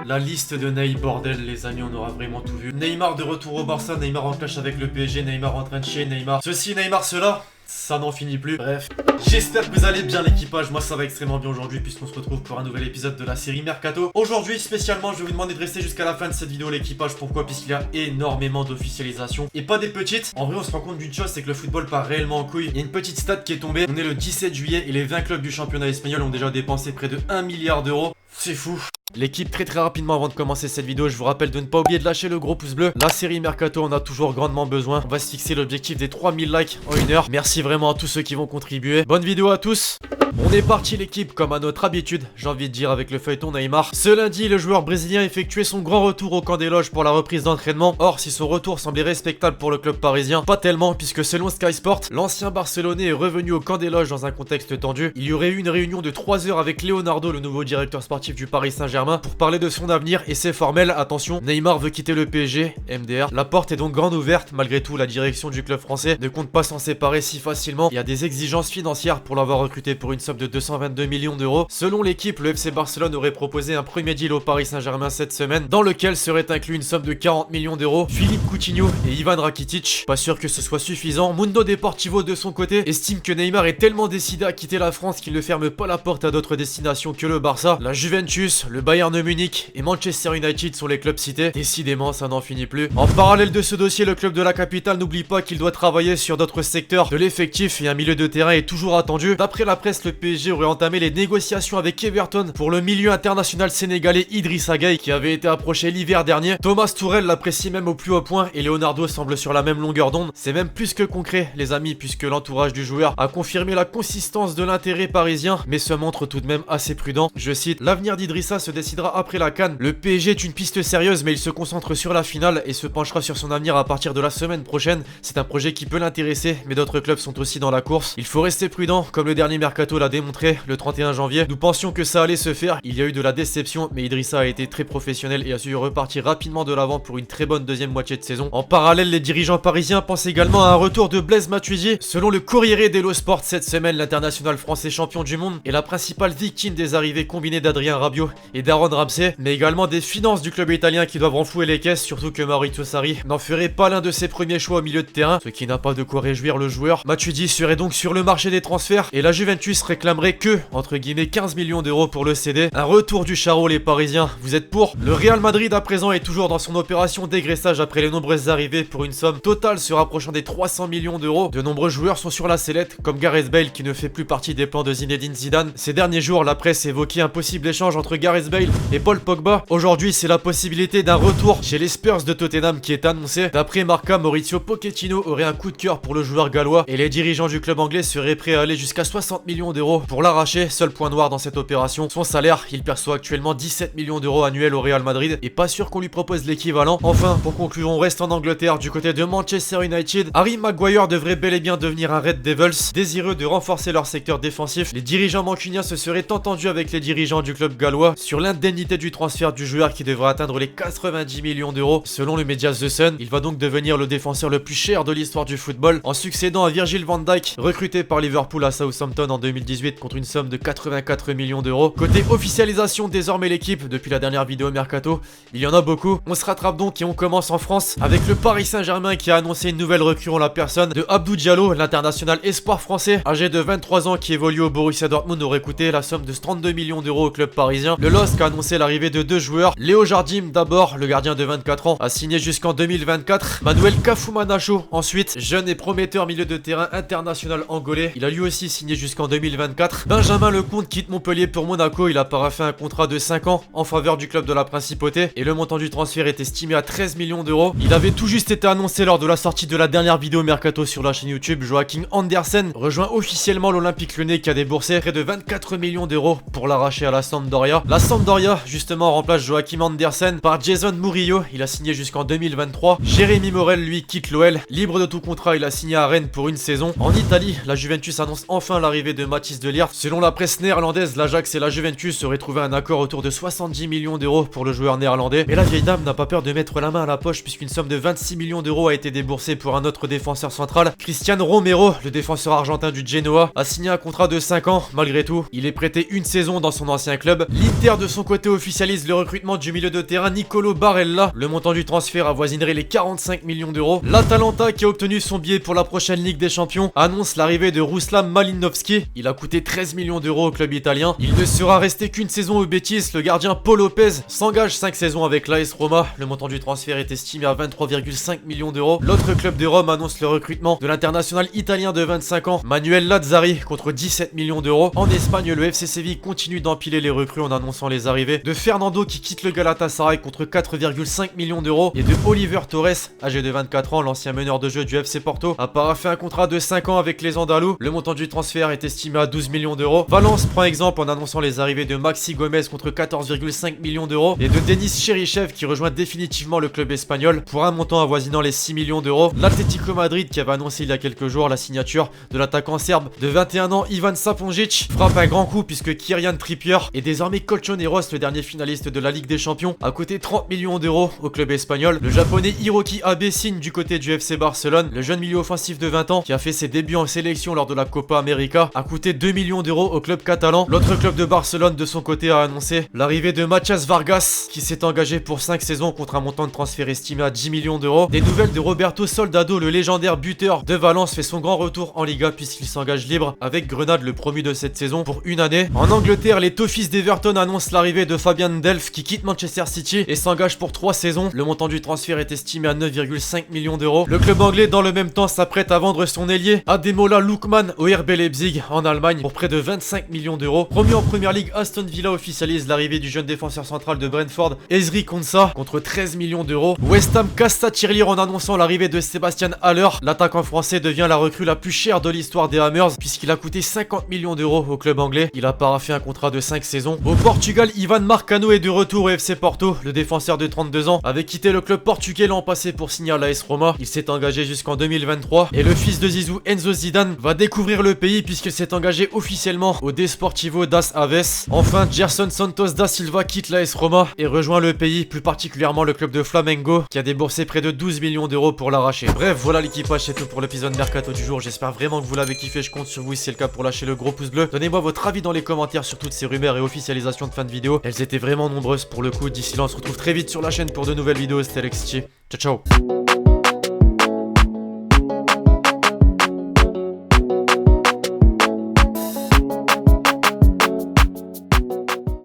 La liste de Ney, bordel les amis, on aura vraiment tout vu. Neymar de retour au Barça, Neymar en clash avec le PSG, Neymar en train de chier, Neymar ceci, Neymar cela. Ça n'en finit plus. Bref, j'espère que vous allez bien l'équipage. Moi ça va extrêmement bien aujourd'hui puisqu'on se retrouve pour un nouvel épisode de la série Mercato. Aujourd'hui spécialement je vais vous demander de rester jusqu'à la fin de cette vidéo l'équipage. Pourquoi? Puisqu'il y a énormément d'officialisation et pas des petites. En vrai on se rend compte d'une chose, c'est que le football part réellement en couille. Il y a une petite stat qui est tombée. On est le 17 juillet et les 20 clubs du championnat espagnol ont déjà dépensé près de 1 milliard d'euros. C'est fou. L'équipe, très rapidement avant de commencer cette vidéo, je vous rappelle de ne pas oublier de lâcher le gros pouce bleu. La série Mercato on a toujours grandement besoin. On va se fixer l'objectif des 3000 likes en 1 heure. Merci vraiment à tous ceux qui vont contribuer. Bonne vidéo à tous. On est parti l'équipe comme à notre habitude, j'ai envie de dire avec le feuilleton Neymar. Ce lundi, le joueur brésilien effectuait son grand retour au camp des loges pour la reprise d'entraînement. Or, si son retour semblait respectable pour le club parisien, pas tellement puisque selon Sky Sport, l'ancien Barcelonais est revenu au camp des loges dans un contexte tendu. Il y aurait eu une réunion de 3 heures avec Leonardo, le nouveau directeur sportif du Paris Saint-Germain, pour parler de son avenir et c'est formel, attention, Neymar veut quitter le PSG, MDR. La porte est donc grande ouverte, malgré tout la direction du club français ne compte pas s'en séparer si facilement. Il y a des exigences financières pour l'avoir recruté pour une somme de 222 millions d'euros. Selon l'équipe, le FC Barcelone aurait proposé un premier deal au Paris Saint-Germain cette semaine, dans lequel serait inclus une somme de 40 millions d'euros. Philippe Coutinho et Ivan Rakitic, pas sûr que ce soit suffisant. Mundo Deportivo de son côté estime que Neymar est tellement décidé à quitter la France qu'il ne ferme pas la porte à d'autres destinations que le Barça. La Juventus, le Bayern Munich et Manchester United sont les clubs cités. Décidément, ça n'en finit plus. En parallèle de ce dossier, le club de la capitale n'oublie pas qu'il doit travailler sur d'autres secteurs de l'effectif et un milieu de terrain est toujours attendu. D'après la presse, le PSG aurait entamé les négociations avec Everton pour le milieu international sénégalais Idrissa Gueye qui avait été approché l'hiver dernier. Thomas Tuchel l'apprécie même au plus haut point et Leonardo semble sur la même longueur d'onde. C'est même plus que concret les amis puisque l'entourage du joueur a confirmé la consistance de l'intérêt parisien mais se montre tout de même assez prudent. Je cite: l'avenir d'Idrissa se décidera après la CAN. Le PSG est une piste sérieuse mais il se concentre sur la finale et se penchera sur son avenir à partir de la semaine prochaine. C'est un projet qui peut l'intéresser mais d'autres clubs sont aussi dans la course. Il faut rester prudent comme le dernier mercato l'a démontré le 31 janvier. Nous pensions que ça allait se faire, il y a eu de la déception mais Idrissa a été très professionnel et a su repartir rapidement de l'avant pour une très bonne deuxième moitié de saison. En parallèle, les dirigeants parisiens pensent également à un retour de Blaise Matuidi. Selon le Corriere dello Sport, cette semaine, l'international français champion du monde est la principale victime des arrivées combinées d'Adrien Rabiot et d'Aaron Ramsey, mais également des finances du club italien qui doivent renflouer les caisses, surtout que Maurizio Sarri n'en ferait pas l'un de ses premiers choix au milieu de terrain, ce qui n'a pas de quoi réjouir le joueur. Matuidi serait donc sur le marché des transferts et la Juventus réclamerait que, entre guillemets, 15 millions d'euros pour le CD. Un retour du charreau les parisiens, vous êtes pour? Le Real Madrid à présent est toujours dans son opération dégraissage après les nombreuses arrivées pour une somme totale se rapprochant des 300 millions d'euros. De nombreux joueurs sont sur la sellette comme Gareth Bale qui ne fait plus partie des plans de Zinedine Zidane. Ces derniers jours la presse évoquait un possible échange entre Gareth Bale et Paul Pogba. Aujourd'hui c'est la possibilité d'un retour chez les Spurs de Tottenham qui est annoncé. D'après Marca, Mauricio Pochettino aurait un coup de cœur pour le joueur gallois et les dirigeants du club anglais seraient prêts à aller jusqu'à 60 millions d'euros pour l'arracher. Seul point noir dans cette opération, son salaire, il perçoit actuellement 17 millions d'euros annuels au Real Madrid et pas sûr qu'on lui propose l'équivalent. Enfin, pour conclure, on reste en Angleterre du côté de Manchester United. Harry Maguire devrait bel et bien devenir un Red Devils, désireux de renforcer leur secteur défensif. Les dirigeants mancuniens se seraient entendus avec les dirigeants du club gallois sur l'indemnité du transfert du joueur qui devrait atteindre les 90 millions d'euros. Selon le média The Sun, il va donc devenir le défenseur le plus cher de l'histoire du football en succédant à Virgil van Dijk, recruté par Liverpool à Southampton en 2018 contre une somme de 84 millions d'euros. Côté officialisation, désormais l'équipe, depuis la dernière vidéo Mercato, il y en a beaucoup. On se rattrape donc et on commence en France avec le Paris Saint-Germain qui a annoncé une nouvelle recrue en la personne de Abdou Diallo, l'international espoir français, âgé de 23 ans qui évolue au Borussia Dortmund, aurait coûté la somme de 32 millions d'euros au club parisien. Le LOSC a annoncé l'arrivée de deux joueurs. Léo Jardim d'abord, le gardien de 24 ans, a signé jusqu'en 2024. Manuel Kafumanacho ensuite, jeune et prometteur milieu de terrain international angolais. Il a lui aussi signé jusqu'en 2024. Benjamin Lecomte quitte Montpellier pour Monaco. Il a paraphé un contrat de 5 ans en faveur du club de la Principauté et le montant du transfert est estimé à 13 millions d'euros. Il avait tout juste été annoncé lors de la sortie de la dernière vidéo Mercato sur la chaîne YouTube. Joachim Andersen rejoint officiellement l'Olympique Lyonnais qui a déboursé près de 24 millions d'euros pour l'arracher à la Sampdoria. La Sampdoria justement remplace Joachim Andersen par Jason Murillo. Il a signé jusqu'en 2023. Jérémy Morel lui quitte l'OL. Libre de tout contrat, il a signé à Rennes pour une saison. En Italie, la Juventus annonce enfin l'arrivée de Matthijs de Ligt. Selon la presse néerlandaise, l'Ajax et la Juventus auraient trouvé un accord autour de 70 millions d'euros pour le joueur néerlandais. Et la vieille dame n'a pas peur de mettre la main à la poche puisqu'une somme de 26 millions d'euros a été déboursée pour un autre défenseur central. Cristian Romero, le défenseur argentin du Genoa, a signé un contrat de 5 ans. Malgré tout, il est prêté une saison dans son ancien club. L'Inter de son côté officialise le recrutement du milieu de terrain Nicolo Barella. Le montant du transfert avoisinerait les 45 millions d'euros. L'Atalanta, qui a obtenu son billet pour la prochaine Ligue des Champions, annonce l'arrivée de Ruslan Malinovski. Il a coûté 13 millions d'euros au club italien. Il ne sera resté qu'une saison au Betis. Le gardien Paul Lopez s'engage 5 saisons avec l'AS Roma. Le montant du transfert est estimé à 23,5 millions d'euros. L'autre club de Rome annonce le recrutement de l'international italien de 25 ans, Manuel Lazzari, contre 17 millions d'euros. En Espagne, le FC Séville continue d'empiler les recrues en annonçant les arrivées de Fernando qui quitte le Galatasaray contre 4,5 millions d'euros et de Oliver Torres, âgé de 24 ans, l'ancien meneur de jeu du FC Porto, a paraphé un contrat de 5 ans avec les Andalous. Le montant du transfert est estimé à 12 millions d'euros. Valence prend exemple en annonçant les arrivées de Maxi Gomez contre 14,5 millions d'euros et de Denis Cherichev qui rejoint définitivement le club espagnol pour un montant avoisinant les 6 millions d'euros. L'Atlético Madrid, qui avait annoncé il y a quelques jours la signature de l'attaquant serbe de 21 ans Ivan Saponjic, frappe un grand coup puisque Kyrian Trippier est désormais Colchoneros, le dernier finaliste de la Ligue des Champions, a coûté 30 millions d'euros au club espagnol. Le japonais Hiroki Abe signe du côté du FC Barcelone. Le jeune milieu offensif de 20 ans qui a fait ses débuts en sélection lors de la Copa América a coûté 2 millions d'euros au club catalan. L'autre club de Barcelone de son côté a annoncé l'arrivée de Mathias Vargas qui s'est engagé pour 5 saisons contre un montant de transfert estimé à 10 millions d'euros. Des nouvelles de Roberto Soldado, le légendaire buteur de Valence, fait son grand retour en Liga puisqu'il s'engage libre avec Grenade, le promu de cette saison, pour une année. En Angleterre, les Toffees d'Everton annoncent l'arrivée de Fabian Delph qui quitte Manchester City et s'engage pour 3 saisons. Le montant du transfert est estimé à 9,5 millions d'euros. Le club anglais, dans le même temps, s'apprête à vendre son ailier Ademola Lookman au RB Leipzig en Allemagne pour près de 25 millions d'euros. Promu en première ligue, Aston Villa officialise l'arrivée du jeune défenseur central de Brentford, Ezri Konsa, contre 13 millions d'euros. West Ham casse sa tirelire en annonçant l'arrivée de Sébastien Haller. L'attaquant français devient la recrue la plus chère de l'histoire des Hammers puisqu'il a coûté 50 millions d'euros au club anglais. Il a paraphé un contrat de 5 saisons. Au Portugal, Ivan Marcano est de retour au FC Porto. Le défenseur de 32 ans avait quitté le club portugais l'an passé pour signer à l'AS Roma. Il s'est engagé jusqu'en 2023 et le fils de Zizou, Enzo Zidane, va découvrir le pays puisqu'il s'est engagé officiellement au Desportivo das Aves. Enfin, Gerson Santos da Silva quitte l'AS Roma et rejoint le pays, plus particulièrement le club de Flamengo qui a déboursé près de 12 millions d'euros pour l'arracher. Bref, voilà l'équipage, c'est tout pour l'épisode Mercato du jour. J'espère vraiment que vous l'avez kiffé, je compte sur vous si c'est le cas pour lâcher le gros pouce bleu. Donnez-moi votre avis dans les commentaires sur toutes ces rumeurs et officialisations de fin de vidéo. Elles étaient vraiment nombreuses pour le coup. D'ici là, on se retrouve très vite sur la chaîne pour de nouvelles vidéos. C'était Alexis. Ciao ciao.